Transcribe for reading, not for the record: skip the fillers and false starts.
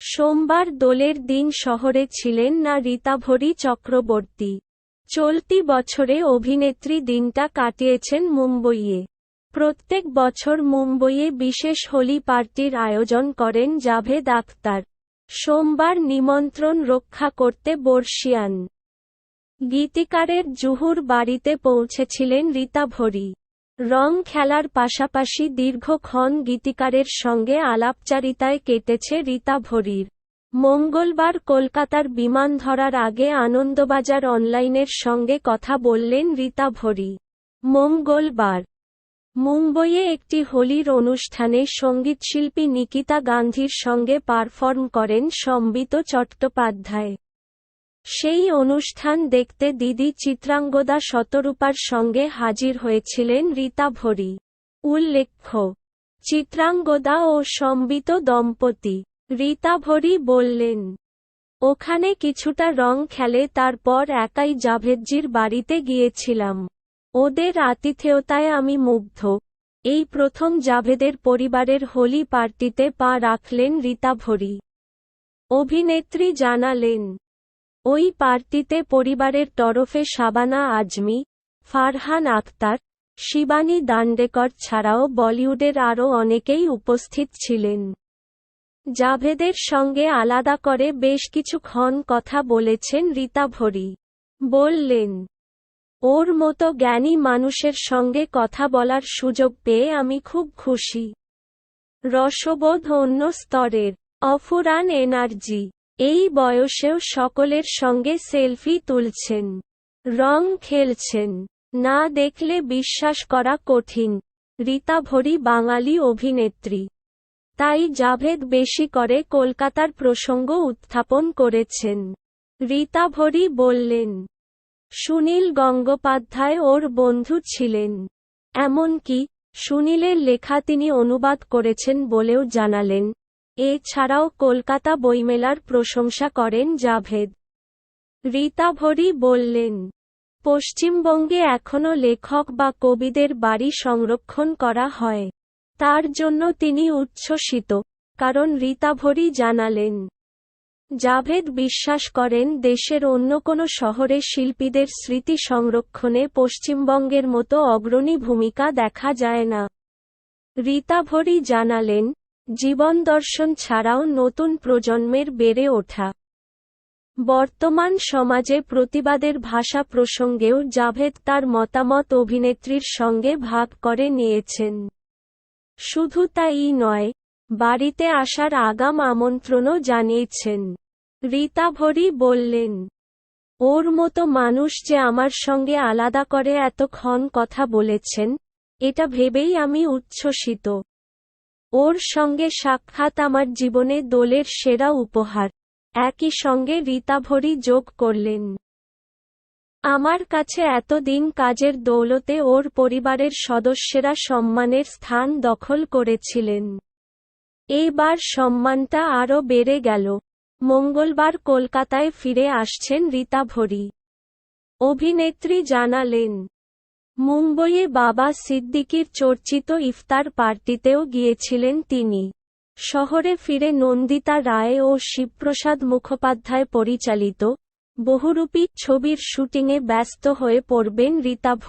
সোমবার দোলের দিন শহরে ছিলেন না ঋতাভরী চক্রবর্তী। চলতি বছরে অভিনেত্রী দিনটা কাটিয়েছেন মুম্বইয়ে। প্রত্যেক বছর মুম্বইয়ে বিশেষ হোলি পার্টির আয়োজন করেন জাভেদ আখতার। সোমবার নিমন্ত্রণ রক্ষা করতে বর্ষিয়ান গীতিকারের জুহুর বাড়িতে পৌঁছেছিলেন ঋতাভরী। রং খেলার পাশাপাশি দীর্ঘক্ষণ গীতিকারের সঙ্গে আলাপচারিতায় কেটেছে ঋতাভরীর। মঙ্গলবার কলকাতার বিমান ধরার আগে আনন্দবাজার অনলাইনের সঙ্গে কথা বললেন ঋতাভরী। মঙ্গলবার মুম্বইয়ে একটি হোলির অনুষ্ঠানে সঙ্গীতশিল্পী নিকিতা গান্ধীর সঙ্গে পারফর্ম করেন সম্বিত চট্টোপাধ্যায়। সেই অনুষ্ঠান দেখতে দিদি চিত্রাঙ্গদা শতরূপার সঙ্গে হাজির হয়েছিলেন ঋতাভরী। উল্লেখ্য, চিত্রাঙ্গদা ও সম্বিত দম্পতি। ঋতাভরী বললেন, ওখানে কিছুটা রং খেলে তারপর একাই জাভেদজির বাড়িতে গিয়েছিলাম। ওদের আতিথেয়তায় আমি মুগ্ধ। এই প্রথম জাভেদের পরিবারের হোলি পার্টিতে পা রাখলেন ঋতাভরী। অভিনেত্রী জানালেন, ওই পার্টিতে পরিবারের তরফে শাবানা আজমি, ফারহান আখতার, শিবানী দান্ডেকর ছাড়াও বলিউডের আরও অনেকেই উপস্থিত ছিলেন। জাভেদের সঙ্গে আলাদা করে বেশ কিছুক্ষণ কথা বলেছেন ঋতাভরী। বললেন, ওর মতো জ্ঞানী মানুষের সঙ্গে কথা বলার সুযোগ পেয়ে আমি খুব খুশি। রসবোধ অন্য স্তরের, অফুরান এনার্জি। এই বয়সেও সকলের সঙ্গে সেলফি তুলছেন, রং খেলছেন, না দেখলে বিশ্বাস করা কঠিন। ঋতাভরী বাঙালি অভিনেত্রী, তাই জাভেদ বেশি করে কলকাতার প্রসঙ্গ উত্থাপন করেছেন। ঋতাভরী বললেন, সুনীল গঙ্গোপাধ্যায় ওর বন্ধু ছিলেন। এমনকি সুনীলের লেখা তিনি অনুবাদ করেছেন বলেও জানালেন। এছাড়াও কলকাতা বইমেলার প্রশংসা করেন জাভেদ। ঋতাভরী বললেন, পশ্চিমবঙ্গে এখনও লেখক বা কবিদের বাড়ি সংরক্ষণ করা হয়। তার জন্য তিনি উচ্ছ্বসিত। কারণ ঋতাভরী জানালেন, জাভেদ বিশ্বাস করেন দেশের অন্য কোনো শহরে শিল্পীদের স্মৃতি সংরক্ষণে পশ্চিমবঙ্গের মতো অগ্রণী ভূমিকা দেখা যায় না। ঋতাভরী জানালেন, জীবন দর্শন ছাড়াও নতুন প্রজন্মের বেড়ে ওঠা বর্তমান সমাজে প্রতিবাদের ভাষা প্রসঙ্গেও জাভেদ তার মতামত অভিনেত্রীর সঙ্গে ভাগ করে নিয়েছেন। শুধু তাই নয়, বাড়িতে আসার আগাম আমন্ত্রণও জানিয়েছেন। ঋতাভরী বললেন, ওর মতো মানুষ যে আমার সঙ্গে আলাদা করে এতক্ষণ কথা বলেছেন, এটা ভেবেই আমি উচ্ছ্বসিত। ওর সঙ্গে সাক্ষাৎ আমার জীবনে দোলের সেরা উপহার। একই সঙ্গে ঋতাভরী যোগ করলেন, আমার কাছে এতদিন কাজের দৌলতে ওর পরিবারের সদস্যরা সম্মানের স্থান দখল করেছিলেন। এইবার সম্মানটা আরও বেড়ে গেল। মঙ্গলবার কলকাতায় ফিরে আসছেন ঋতাভরী। অভিনেত্রী জানালেন, মুম্বইয়ে বাবা সিদ্দিকীর চর্চিত ইফতার পার্টিতেও গিয়েছিলেন তিনি। শহরে ফিরে নন্দিতা রায় ও শিবপ্রসাদ মুখোপাধ্যায় পরিচালিত বহুরূপী ছবির শুটিংয়ে ব্যস্ত হয়ে পড়বেন ঋতাভরী।